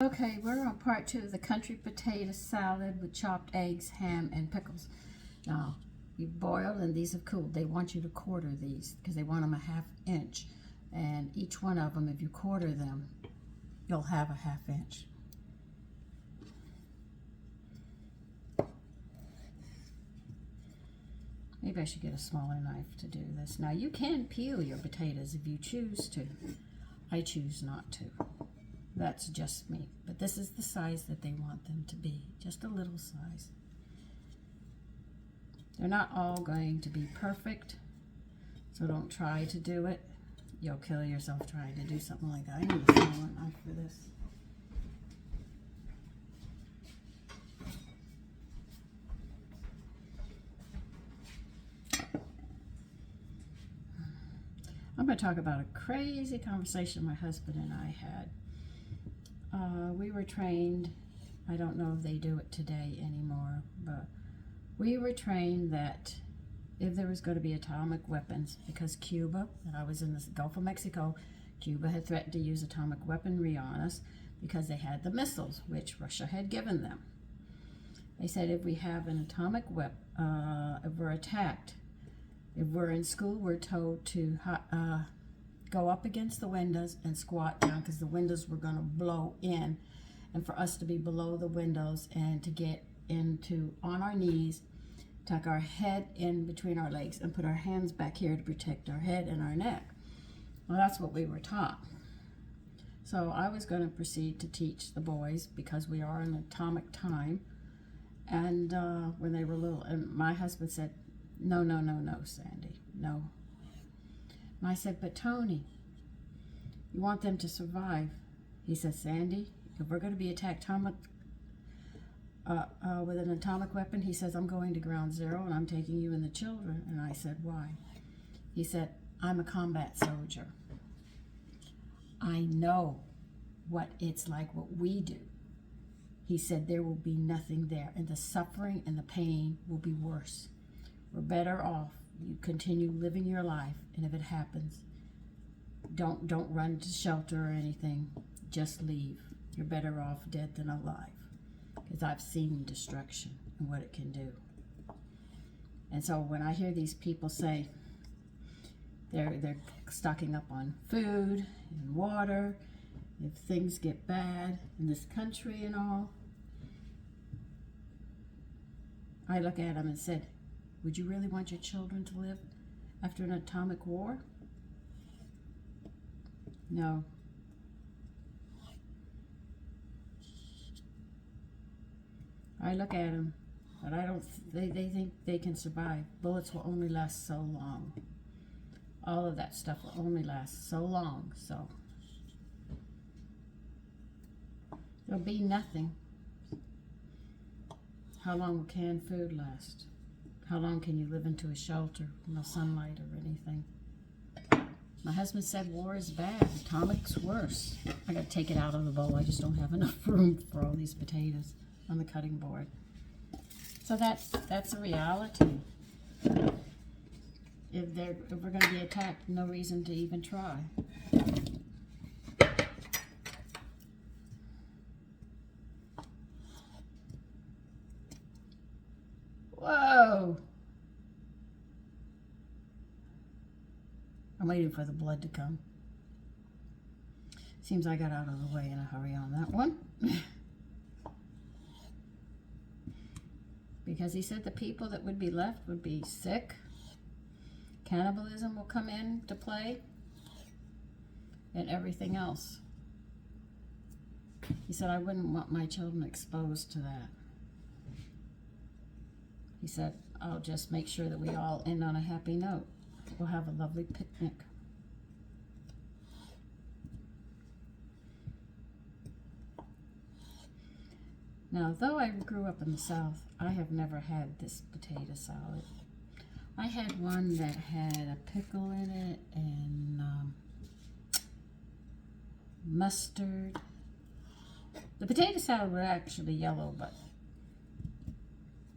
Okay, we're on part 2 of the country potato salad with chopped eggs, ham, and pickles. Now, you've boiled and these have cooled. They want you to quarter these because they want them a 1/2 inch. And each one of them, if you quarter them, you'll have a 1/2 inch. Maybe I should get a smaller knife to do this. Now, you can peel your potatoes if you choose to. I choose not to. That's just me. But this is the size that they want them to be. Just a little size. They're not all going to be perfect, so don't try to do it. You'll kill yourself trying to do something like that. I need a smaller knife for this. I'm going to talk about a crazy conversation my husband and I had. We were trained, I don't know if they do it today anymore, but we were trained that if there was going to be atomic weapons, because Cuba, and I was in the Gulf of Mexico, Cuba had threatened to use atomic weaponry on us because they had the missiles, which Russia had given them. They said if we have an atomic weapon, if we're attacked, if we're in school, we're told to go up against the windows and squat down because the windows were going to blow in, and for us to be below the windows and to get into on our knees, tuck our head in between our legs and put our hands back here to protect our head and our neck. Well, that's what we were taught. So I was going to proceed to teach the boys because we are in atomic time, and when they were little, and my husband said, no, no, no, no, Sandy, no. And I said, but Tony, you want them to survive. He said, Sandy, if we're going to be attacked with an atomic weapon, he says, I'm going to ground zero and I'm taking you and the children. And I said, why? He said, I'm a combat soldier. I know what it's like, what we do. He said, there will be nothing there, and the suffering and the pain will be worse. We're better off. You continue living your life, and if it happens, don't run to shelter or anything. Just leave. You're better off dead than alive, because I've seen destruction and what it can do. And so when I hear these people say they're stocking up on food and water, if things get bad in this country and all, I look at them and said, would you really want your children to live after an atomic war? No. I look at them, but I don't. They think they can survive. Bullets will only last so long. All of that stuff will only last so long. So there'll be nothing. How long will canned food last? How long can you live into a shelter, no sunlight or anything? My husband said war is bad, atomic's worse. I gotta take it out of the bowl. I just don't have enough room for all these potatoes on the cutting board. So that's a reality. If we're gonna be attacked, no reason to even try. Whoa! I'm waiting for the blood to come. Seems I got out of the way in a hurry on that one. Because he said the people that would be left would be sick. Cannibalism will come into play. And everything else. He said I wouldn't want my children exposed to that. He said, I'll just make sure that we all end on a happy note. We'll have a lovely picnic. Now, though I grew up in the South, I have never had this potato salad. I had one that had a pickle in it and mustard. The potato salad was actually yellow, but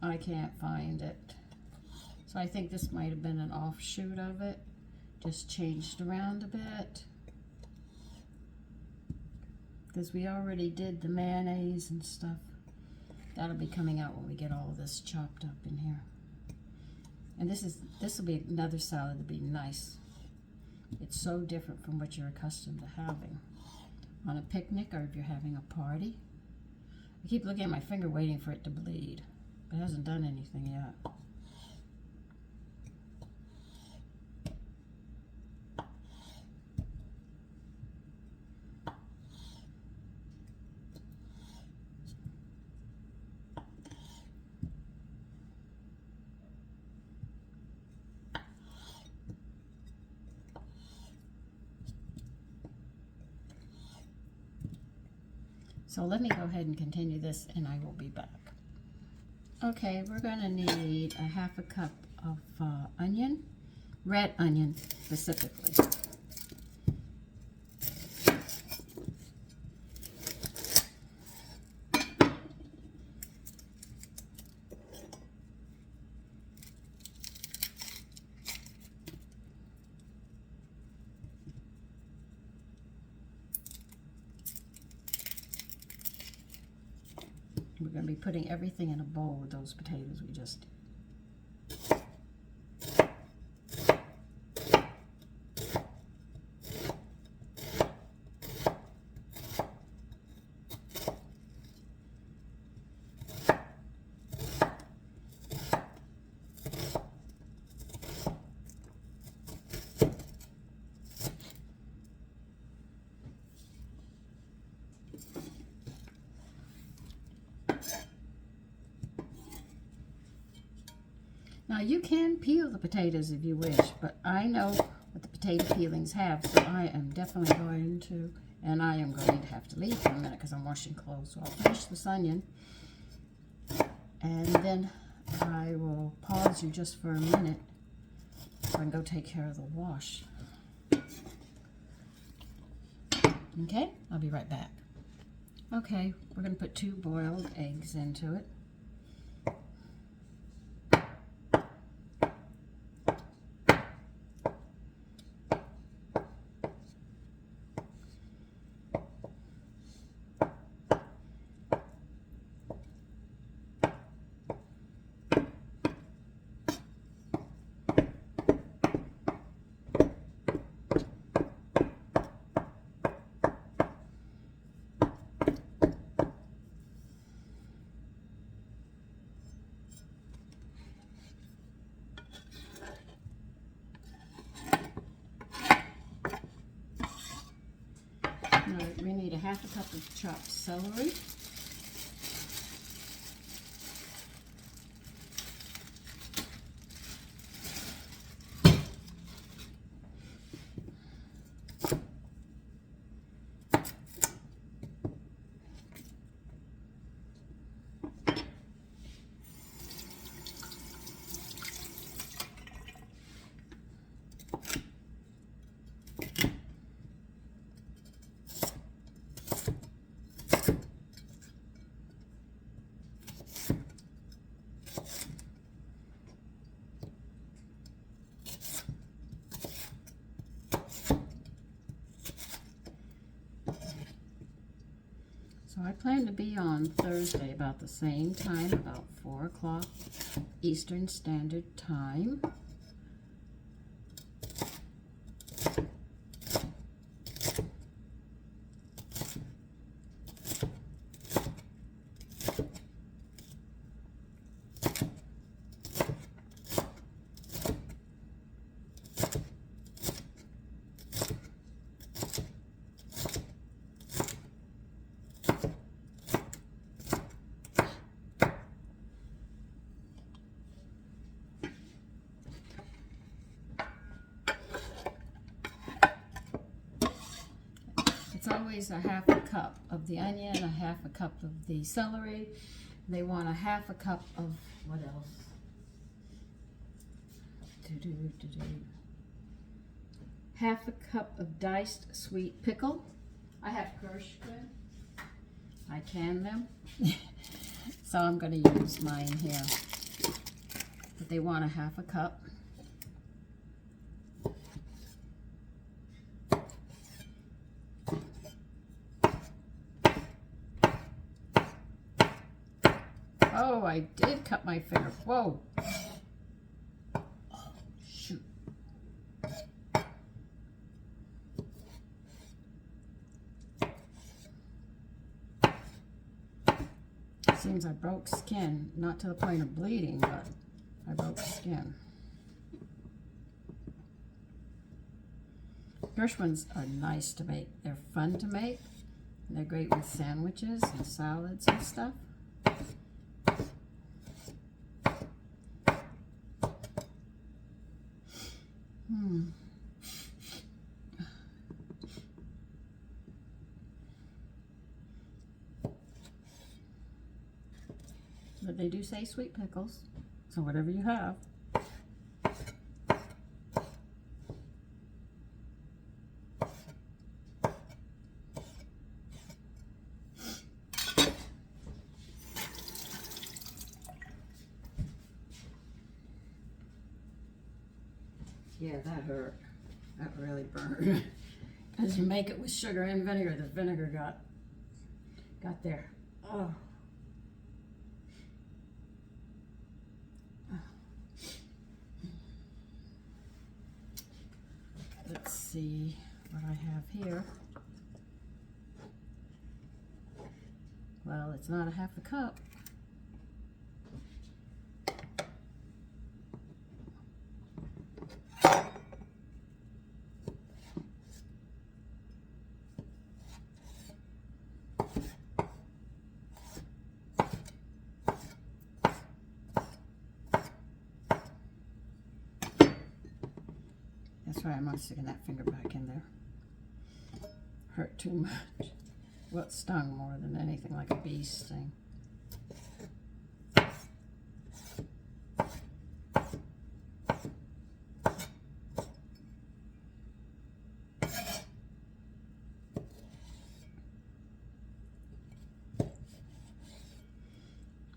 I can't find it. So I think this might have been an offshoot of it, just changed around a bit. because we already did the mayonnaise and stuff. That'll be coming out when we get all this chopped up in here. And this will be another salad that'll be nice. It's so different from what you're accustomed to having on a picnic or if you're having a party. I keep looking at my finger waiting for it to bleed, but it hasn't done anything yet. So let me go ahead and continue this and I will be back. Okay, we're going to need a half a cup of onion, red onion specifically. We're going to be putting everything in a bowl with those potatoes we just did. Now you can peel the potatoes if you wish, but I know what the potato peelings have, so I am definitely going to, and I am going to have to leave for a minute because I'm washing clothes. So I'll finish this onion, and then I will pause you just for a minute so I can go take care of the wash. Okay, I'll be right back. Okay, we're going to put 2 boiled eggs into it. We need a half a cup of chopped celery. So I plan to be on Thursday about the same time, about 4 o'clock Eastern Standard Time. It's always a half a cup of the onion, a half a cup of the celery. They want a half a cup of what else? Half a cup of diced sweet pickle. I have Kirschgren. I can them. So I'm going to use mine here. But they want a half a cup. Oh, I did cut my finger. Whoa. Oh, shoot. Seems I broke skin, not to the point of bleeding, but I broke skin. Gershwins are nice to make. They're fun to make. They're great with sandwiches and salads and stuff. But they do say sweet pickles, so whatever you have. Yeah, that hurt. That really burned. As you make it with sugar and vinegar, the vinegar got there. Oh. Let's see what I have here. Well, it's not a half a cup. That's right, I'm not sticking that finger back in there. Hurt too much. Well, it stung more than anything, like a bee sting.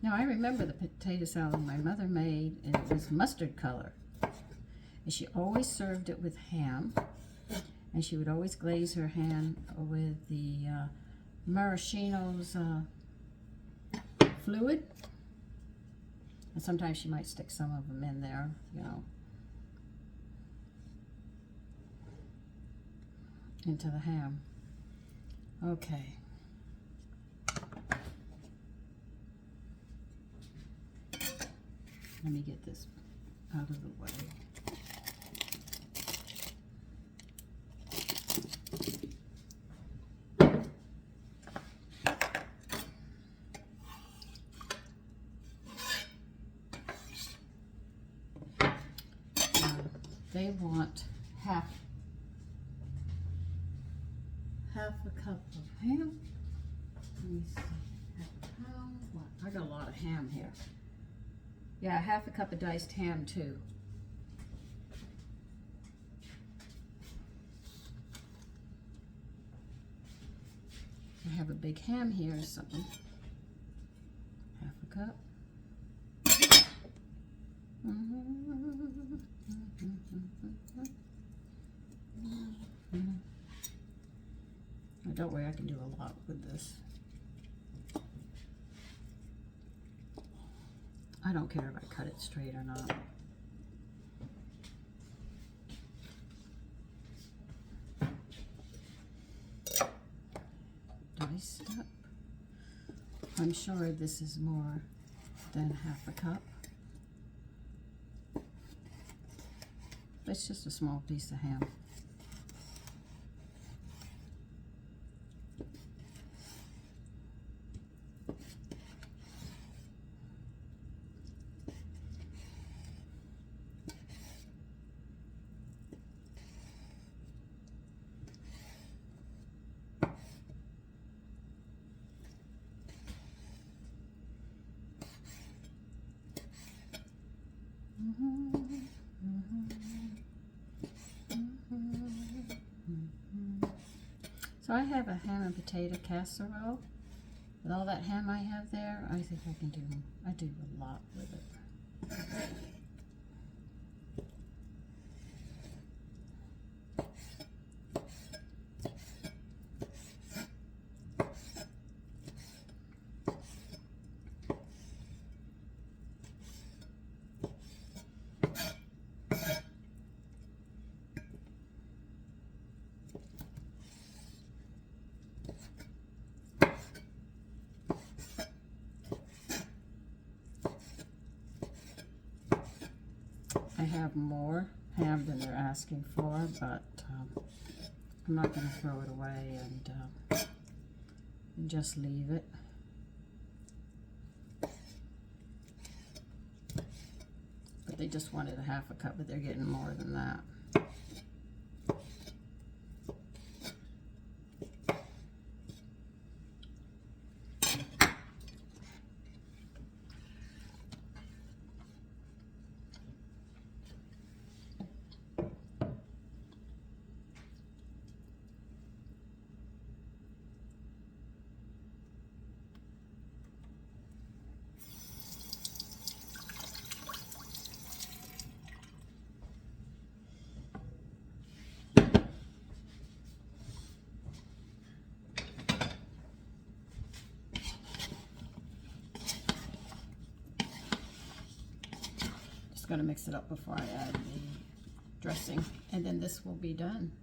Now, I remember the potato salad my mother made, and it was mustard color. And she always served it with ham, and she would always glaze her ham with the maraschino's fluid. And sometimes she might stick some of them in there, you know, into the ham. Okay. Let me get this out of the way. They want half a cup of ham. Let me see, half a pound. What? I got a lot of ham here. Yeah, half a cup of diced ham too. I have a big ham here or something. Half a cup. Oh, don't worry, I can do a lot with this. I don't care if I cut it straight or not. Diced up. I'm sure this is more than half a cup. It's just a small piece of ham. So I have a ham and potato casserole. With all that ham I have there, I think I do a lot with it. I have more ham than they're asking for, but I'm not going to throw it away and just leave it. But they just wanted a half a cup, but they're getting more than that. Going to mix it up before I add the dressing, and then this will be done.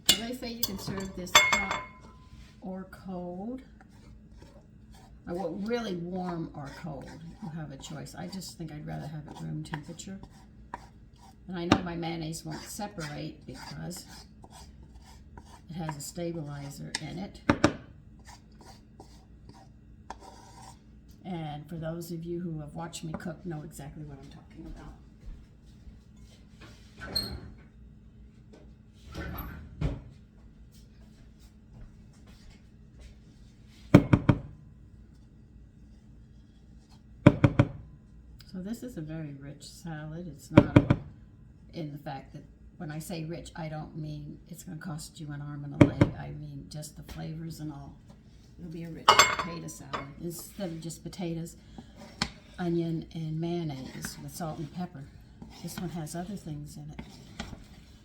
They say you can serve this hot or cold. Well, really warm or cold. You have a choice. I just think I'd rather have it room temperature. And I know my mayonnaise won't separate because it has a stabilizer in it. And for those of you who have watched me cook, know exactly what I'm talking about. So this is a very rich salad. It's not in the fact that when I say rich, I don't mean it's going to cost you an arm and a leg. I mean just the flavors and all. It'll be a rich potato salad instead of just potatoes, onion, and mayonnaise with salt and pepper. This one has other things in it.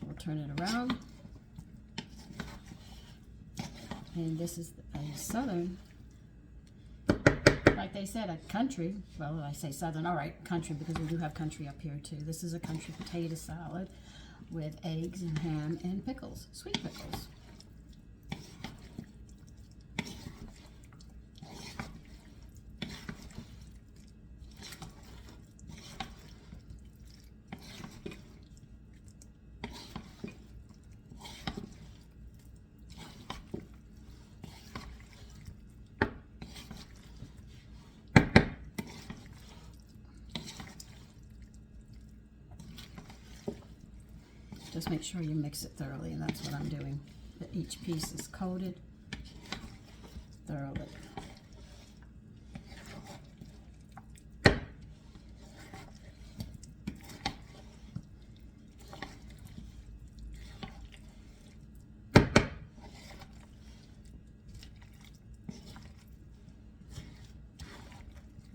We'll turn it around. And this is a southern, like they said, a country, well, I say southern, all right, country, because we do have country up here too. This is a country potato salad with eggs and ham and pickles, sweet pickles. Just make sure you mix it thoroughly, and that's what I'm doing. That each piece is coated thoroughly.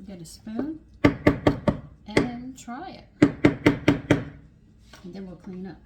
Get a spoon and try it, and then we'll clean up.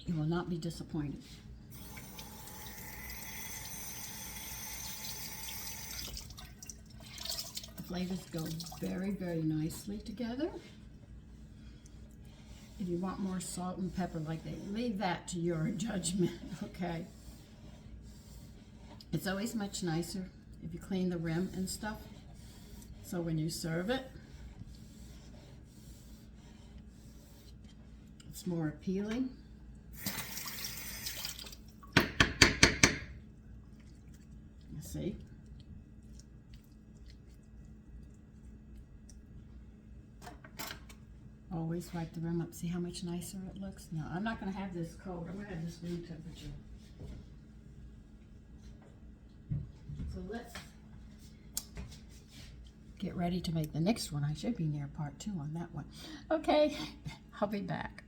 You will not be disappointed. The flavors go very, very nicely together. If you want more salt and pepper, like they leave that to your judgment, okay? It's always much nicer if you clean the rim and stuff. So when you serve it, it's more appealing. See? Always we swipe the rim up. See how much nicer it looks? No, I'm not going to have this cold. I'm going to have this room temperature. So let's get ready to make the next one. I should be near part 2 on that one. Okay, I'll be back.